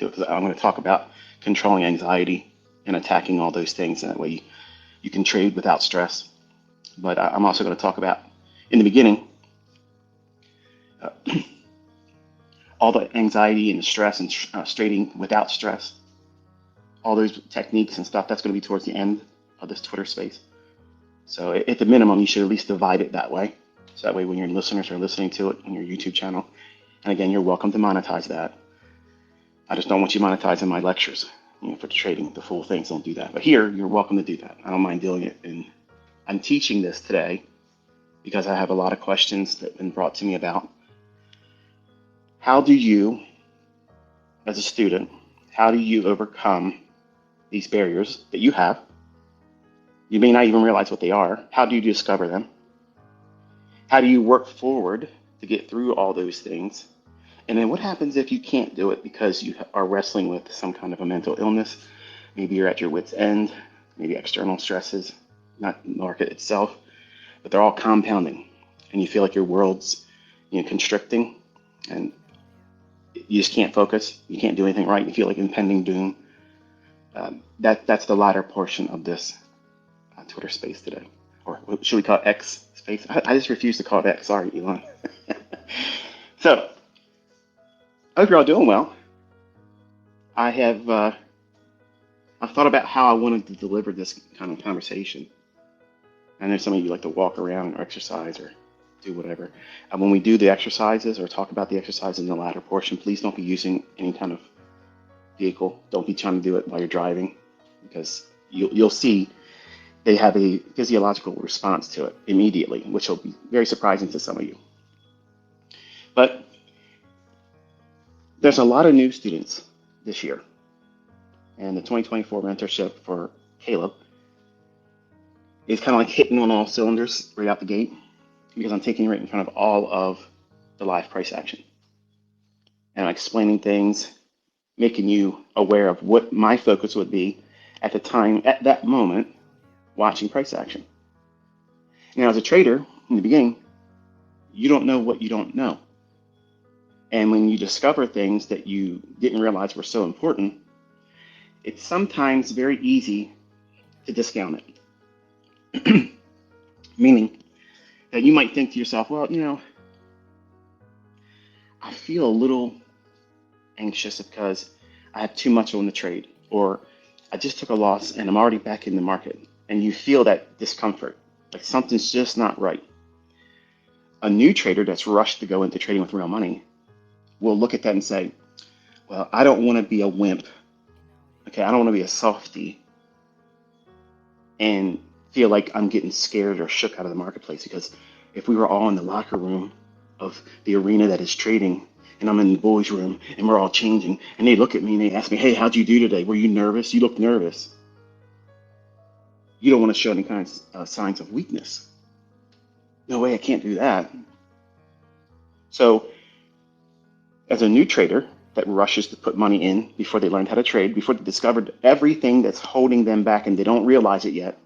because I'm going to talk about controlling anxiety and attacking all those things. And that way you can trade without stress. But I'm also going to talk about, in the beginning, uh, all the anxiety and the stress and trading without stress, all those techniques and stuff. That's going to be towards the end of this Twitter space. So at the minimum, you should at least divide it that way. So that way when your listeners are listening to it on your YouTube channel, and again, you're welcome to monetize that. I just don't want you monetizing my lectures, for trading the full things. Don't do that. But here, you're welcome to do that. I don't mind doing it. And I'm teaching this today because I have a lot of questions that have been brought to me about how do you, as a student, how do you overcome these barriers that you have? You may not even realize what they are. How do you discover them? How do you work forward to get through all those things? And then what happens if you can't do it because you are wrestling with some kind of a mental illness? Maybe you're at your wit's end, maybe external stresses, not the market itself, but they're all compounding. And you feel like your world's constricting and you just can't focus. You can't do anything right. You feel like impending doom. That's the latter portion of this Twitter space today. Or should we call it X space? I just refuse to call it X. Sorry, Elon. So, I hope you're all doing well. I have I've thought about how I wanted to deliver this kind of conversation. I know some of you like to walk around or exercise or do whatever. And when we do the exercises or talk about the exercise in the latter portion, please don't be using any kind of vehicle. Don't be trying to do it while you're driving, because you'll see they have a physiological response to it immediately, which will be very surprising to some of you. But there's a lot of new students this year, and the 2024 mentorship for Caleb is kind of like hitting on all cylinders right out the gate, because I'm taking right in front of all of the live price action. And I'm explaining things, making you aware of what my focus would be at the time, at that moment, watching price action. Now, as a trader, in the beginning, you don't know what you don't know. And when you discover things that you didn't realize were so important, it's sometimes very easy to discount it. Meaning that you might think to yourself, well, I feel a little anxious because I have too much on the trade, or I just took a loss and I'm already back in the market. And you feel that discomfort, like something's just not right. A new trader that's rushed to go into trading with real money will look at that and say, well, I don't want to be a wimp. Okay, I don't want to be a softie and feel like I'm getting scared or shook out of the marketplace, because if we were all in the locker room of the arena that is trading, and I'm in the boys' room and we're all changing, and they look at me and they ask me, hey, how'd you do today? Were you nervous? You look nervous. You don't want to show any kind of signs of weakness. No way, I can't do that. So as a new trader that rushes to put money in before they learned how to trade, before they discovered everything that's holding them back and they don't realize it yet,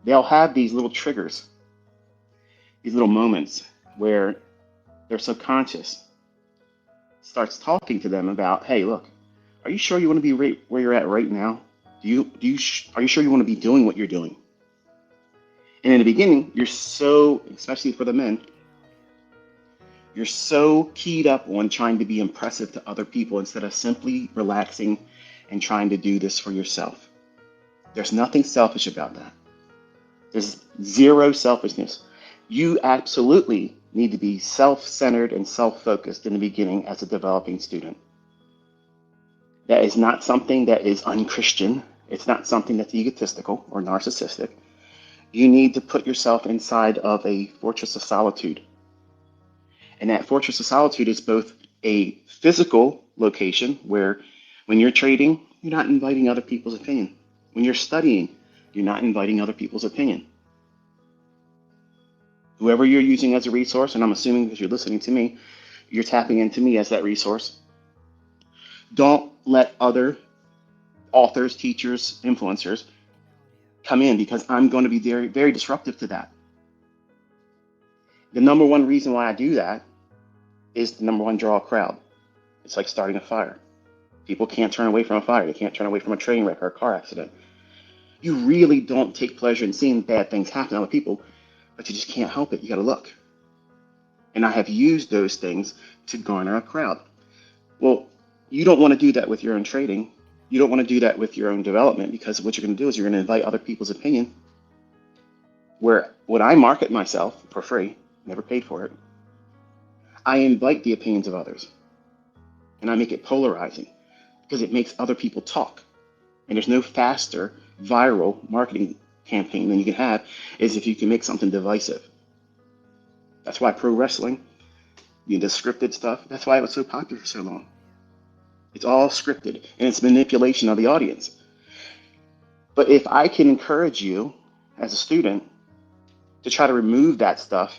they'll have these little triggers, these little moments where their subconscious starts talking to them about, hey, look, are you sure you want to be right where you're at right now? Are you sure you want to be doing what you're doing? And in the beginning, you're so, especially for the men, you're so keyed up on trying to be impressive to other people instead of simply relaxing and trying to do this for yourself. There's nothing selfish about that. There's zero selfishness. You absolutely need to be self-centered and self-focused in the beginning as a developing student. That is not something that is unchristian. It's not something that's egotistical or narcissistic. You need to put yourself inside of a fortress of solitude. And that fortress of solitude is both a physical location where when you're trading, you're not inviting other people's opinion. When you're studying, you're not inviting other people's opinion. Whoever you're using as a resource, and I'm assuming because you're listening to me, you're tapping into me as that resource. Don't let other authors, teachers, influencers come in, because I'm going to be very, very disruptive to that. The number one reason why I do that is the number one, draw a crowd. It's like starting a fire. People can't turn away from a fire. They can't turn away from a train wreck or a car accident. You really don't take pleasure in seeing bad things happen to other people, but you just can't help it. You got to look. And I have used those things to garner a crowd. Well, you don't want to do that with your own trading. You don't want to do that with your own development, because what you're going to do is you're going to invite other people's opinion. Where when I market myself for free, never paid for it, I invite the opinions of others. And I make it polarizing because it makes other people talk. And there's no faster viral marketing campaign than you can have is if you can make something divisive. That's why pro wrestling, the scripted stuff, that's why it was so popular for so long. It's all scripted, and it's manipulation of the audience. But if I can encourage you as a student to try to remove that stuff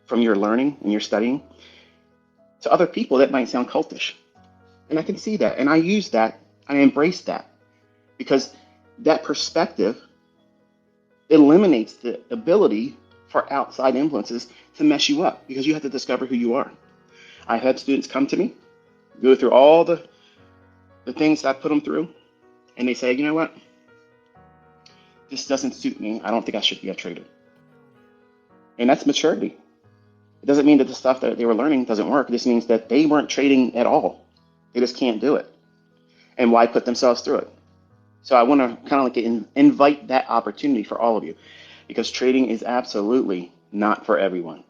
from your learning and your studying, to other people that might sound cultish. And I can see that, and I use that, I embrace that, because that perspective eliminates the ability for outside influences to mess you up, because you have to discover who you are. I've had students come to me, go through all the things that I put them through, and they say, you know what, this doesn't suit me. I don't think I should be a trader. And that's maturity. It doesn't mean that the stuff that they were learning doesn't work. It just means that they weren't trading at all. They just can't do it. And why put themselves through it? So I want to kind of like invite that opportunity for all of you, because trading is absolutely not for everyone.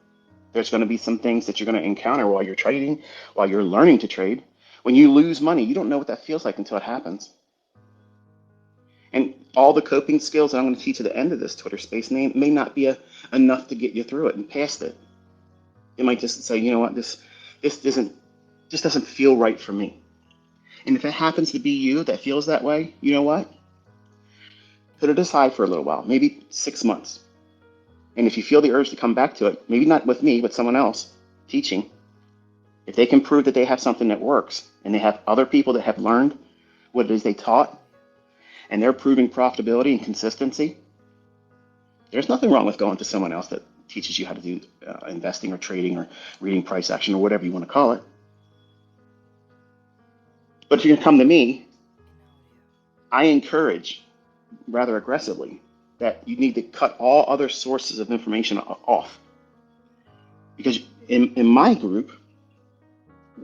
There's going to be some things that you're going to encounter while you're trading, while you're learning to trade. When you lose money, you don't know what that feels like until it happens. And all the coping skills that I'm going to teach at the end of this Twitter space may not be enough to get you through it and past it. You might just say, you know what, this doesn't feel right for me. And if it happens to be you that feels that way, you know what? Put it aside for a little while, maybe 6 months. And if you feel the urge to come back to it, maybe not with me, but someone else teaching, if they can prove that they have something that works and they have other people that have learned what it is they taught and they're proving profitability and consistency, there's nothing wrong with going to someone else that teaches you how to do investing or trading or reading price action or whatever you want to call it. But if you're going to come to me, I encourage rather aggressively that you need to cut all other sources of information off. Because in my group,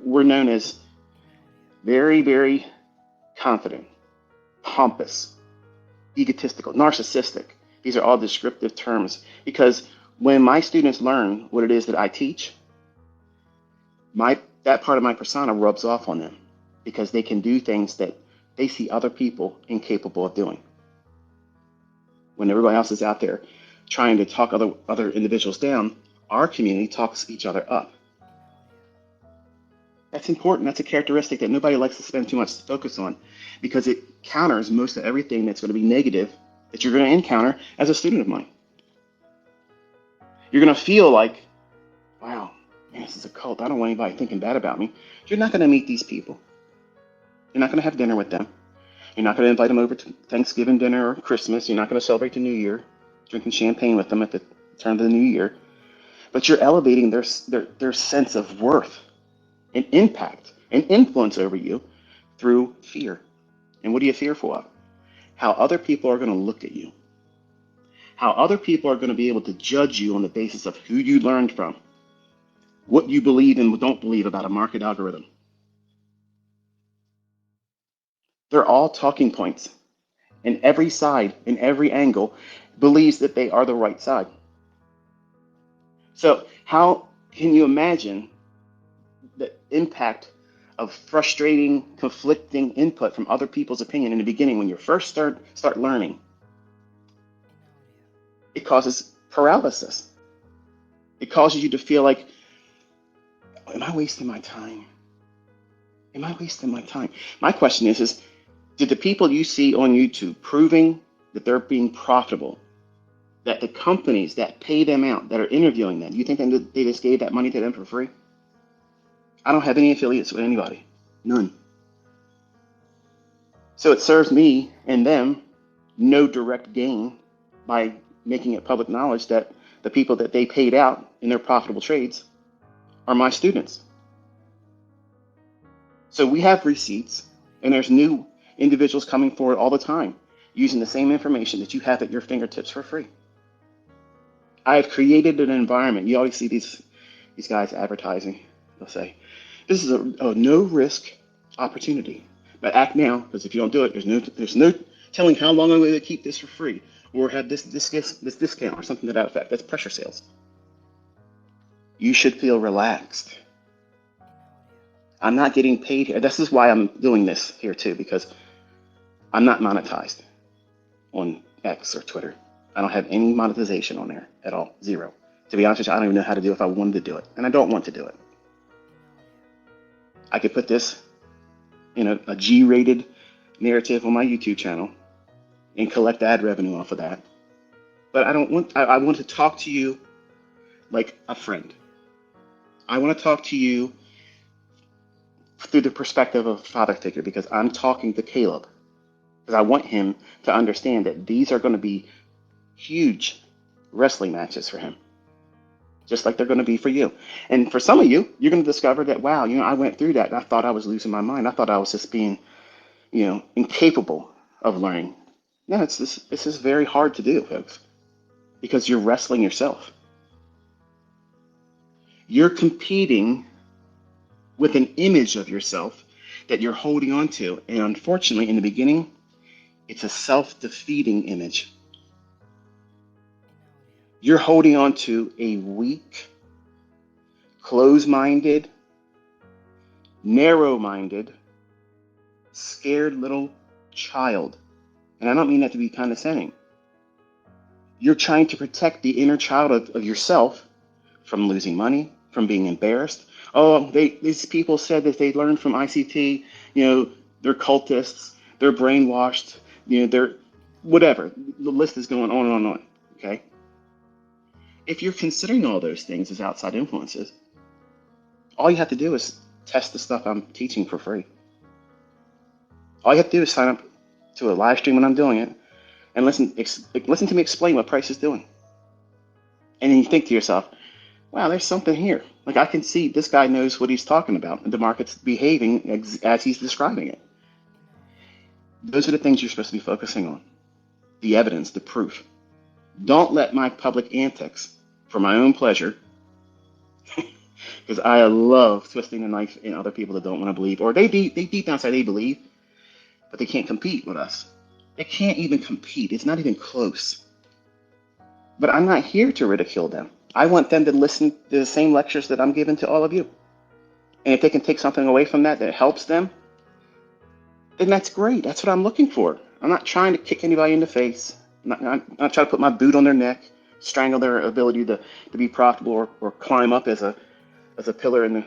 we're known as very, very confident, pompous, egotistical, narcissistic. These are all descriptive terms, because when my students learn what it is that I teach, that part of my persona rubs off on them, because they can do things that they see other people incapable of doing. When everybody else is out there trying to talk other individuals down, our community talks each other up. That's important. That's a characteristic that nobody likes to spend too much focus on, because it counters most of everything that's going to be negative that you're going to encounter as a student of mine. You're going to feel like, wow, man, this is a cult. I don't want anybody thinking bad about me. You're not going to meet these people. You're not going to have dinner with them. You're not going to invite them over to Thanksgiving dinner or Christmas. You're not going to celebrate the New Year, drinking champagne with them at the turn of the New Year. But you're elevating their sense of worth and impact and influence over you through fear. And what are you fearful of? How other people are going to look at you. How other people are going to be able to judge you on the basis of who you learned from, what you believe and don't believe about a market algorithm. They're all talking points, and every side and every angle believes that they are the right side. So how can you imagine the impact of frustrating, conflicting input from other people's opinion in the beginning when you first start learning? It causes paralysis. It causes you to feel like, am I wasting my time? Am I wasting my time? My question is did the people you see on YouTube proving that they're being profitable, that the companies that pay them out, that are interviewing them, you think they just gave that money to them for free? I don't have any affiliates with anybody. None. So it serves me and them no direct gain by making it public knowledge that the people that they paid out in their profitable trades are my students. So we have receipts, and there's new individuals coming forward all the time using the same information that you have at your fingertips for free. I have created an environment. You always see these guys advertising. They'll say, this is a no risk opportunity. But act now, because if you don't do it, there's no telling how long I'm going to keep this for free or have this discount or something to that effect. That's pressure sales. You should feel relaxed. I'm not getting paid here. This is why I'm doing this here too, because I'm not monetized on X or Twitter. I don't have any monetization on there at all. Zero. To be honest with you, I don't even know how to do it if I wanted to do it. And I don't want to do it. I could put this in a G-rated narrative on my YouTube channel and collect ad revenue off of that. But I don't want, I want to talk to you like a friend. I want to talk to you through the perspective of a father figure, because I'm talking to Caleb. Because I want him to understand that these are going to be huge wrestling matches for him, just like they're going to be for you. And for some of you, you're going to discover that, wow, I went through that and I thought I was losing my mind. I thought I was just being, incapable of learning. No, it's just very hard to do, folks, because you're wrestling yourself. You're competing with an image of yourself that you're holding on to. And unfortunately, in the beginning, it's a self-defeating image. You're holding on to a weak, closed-minded, narrow-minded, scared little child. And I don't mean that to be condescending. You're trying to protect the inner child of yourself from losing money, from being embarrassed. Oh, these people said that they learned from ICT, they're cultists, they're brainwashed, they're whatever. The list is going on and on and on, okay? If you're considering all those things as outside influences, all you have to do is test the stuff I'm teaching for free. All you have to do is sign up to a live stream when I'm doing it and listen to me explain what Price is doing. And then you think to yourself, wow, there's something here. Like, I can see this guy knows what he's talking about, and the market's behaving as he's describing it. Those are the things you're supposed to be focusing on. The evidence, the proof. Don't let my public antics for my own pleasure, because I love twisting the knife in other people that don't want to believe, or they deep down inside they believe, but they can't compete with us. They can't even compete. It's not even close. But I'm not here to ridicule them. I want them to listen to the same lectures that I'm giving to all of you. And if they can take something away from that helps them, then that's great. That's what I'm looking for. I'm not trying to kick anybody in the face. I'm not trying to put my boot on their neck, strangle their ability to be profitable or climb up as a pillar in the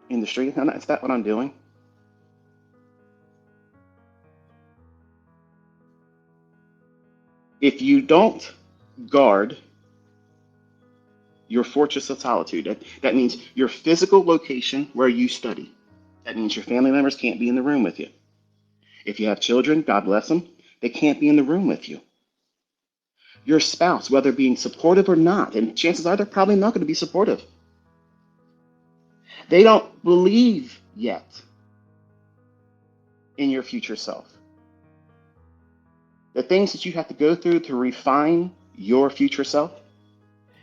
industry. It's not what I'm doing. If you don't guard your fortress of solitude, that means your physical location where you study. That means your family members can't be in the room with you. If you have children, God bless them, they can't be in the room with you. Your spouse, whether being supportive or not, and chances are they're probably not going to be supportive. They don't believe yet in your future self. The things that you have to go through to refine your future self,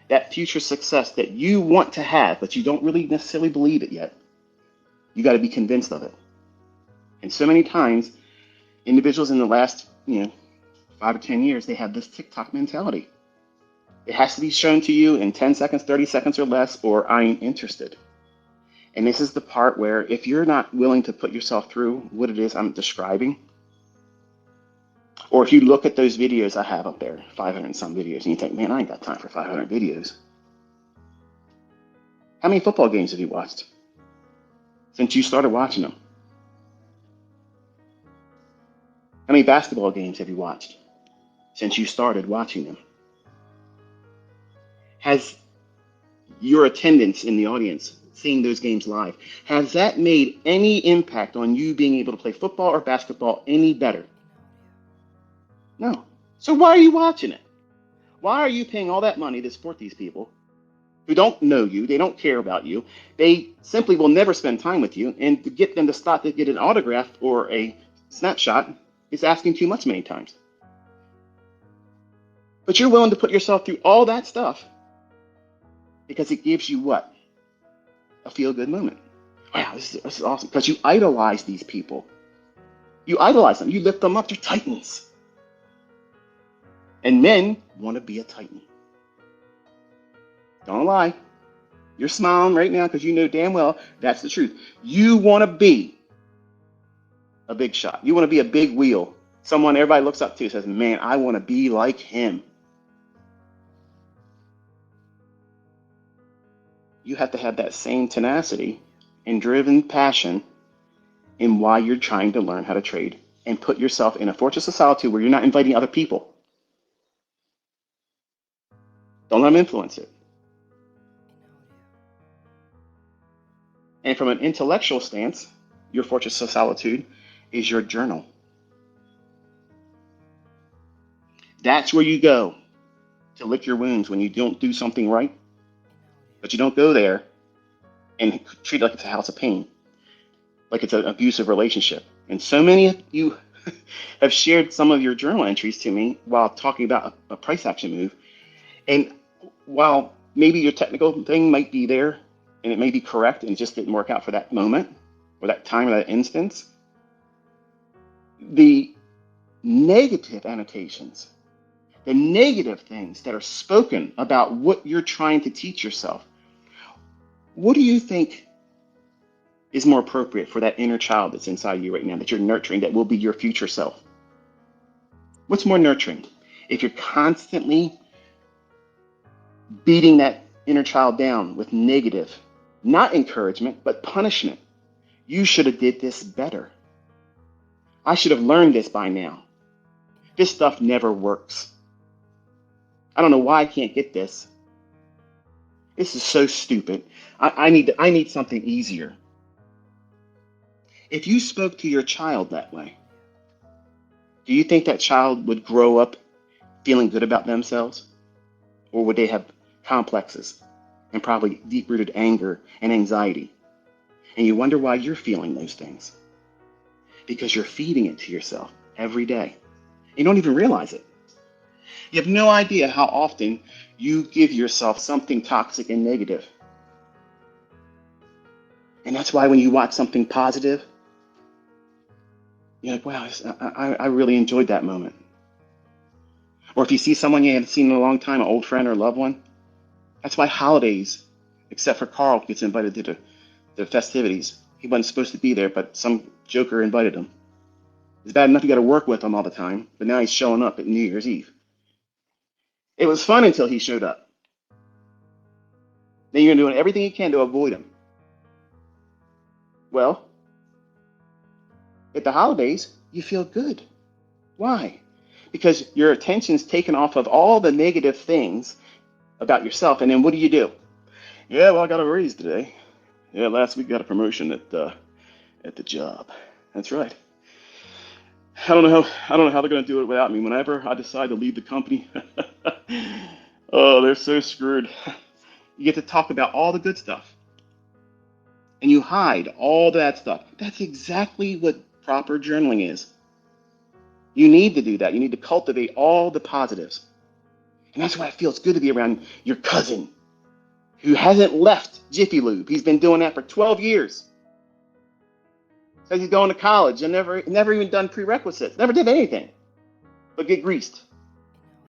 that future success that you want to have, but you don't really necessarily believe it yet, you got to be convinced of it. And so many times, individuals in the last 5 or 10 years, they have this TikTok mentality. It has to be shown to you in 10 seconds, 30 seconds or less, or I ain't interested. And this is the part where if you're not willing to put yourself through what it is I'm describing, or if you look at those videos I have up there, 500 and some videos, and you think, man, I ain't got time for 500 videos. How many football games have you watched since you started watching them? How many basketball games have you watched since you started watching them? Has your attendance in the audience, seeing those games live, has that made any impact on you being able to play football or basketball any better? No. So why are you watching it? Why are you paying all that money to support these people who don't know you, they don't care about you, they simply will never spend time with you, and to get them to stop to get an autograph or a snapshot is asking too much many times. But you're willing to put yourself through all that stuff because it gives you what? A feel-good moment. Wow, this is awesome. Because you idolize these people. You idolize them. You lift them up. They're titans. And men want to be a titan. Don't lie. You're smiling right now because you know damn well that's the truth. You want to be a big shot. You want to be a big wheel. Someone everybody looks up to and says, man, I want to be like him. You have to have that same tenacity and driven passion in why you're trying to learn how to trade and put yourself in a fortress of solitude where you're not inviting other people. Don't let them influence it. And from an intellectual stance, your fortress of solitude is your journal. That's where you go to lick your wounds when you don't do something right. But you don't go there and treat it like it's a house of pain, like it's an abusive relationship. And so many of you have shared some of your journal entries to me while talking about a price action move. And while maybe your technical thing might be there and it may be correct and it just didn't work out for that moment or that time or that instance, the negative annotations, the negative things that are spoken about what you're trying to teach yourself, what do you think is more appropriate for that inner child that's inside you right now that you're nurturing that will be your future self? What's more nurturing? If you're constantly beating that inner child down with negative, not encouragement, but punishment. You should have did this better. I should have learned this by now. This stuff never works. I don't know why I can't get this. This is so stupid. I need something easier. If you spoke to your child that way, do you think that child would grow up feeling good about themselves? Or would they have complexes and probably deep-rooted anger and anxiety? And you wonder why you're feeling those things. Because you're feeding it to yourself every day. You don't even realize it. You have no idea how often you give yourself something toxic and negative. And that's why when you watch something positive, you're like, wow, I really enjoyed that moment. Or if you see someone you haven't seen in a long time, an old friend or a loved one, that's why holidays, except for Carl, gets invited to the festivities. He wasn't supposed to be there, but some joker invited him. It's bad enough you got to work with him all the time, but now he's showing up at New Year's Eve. It was fun until he showed up. Then you're doing everything you can to avoid him. Well, at the holidays, you feel good. Why? Because your attention's taken off of all the negative things about yourself, and then what do? Yeah, well, I got a raise today. Yeah, last week got a promotion at the job. That's right. I don't know how they're going to do it without me. Whenever I decide to leave the company, oh, they're so screwed. You get to talk about all the good stuff, and you hide all that stuff. That's exactly what proper journaling is. You need to do that. You need to cultivate all the positives. And that's why it feels good to be around your cousin who hasn't left Jiffy Lube. He's been doing that for 12 years. Says he's going to college and never even done prerequisites, never did anything but get greased.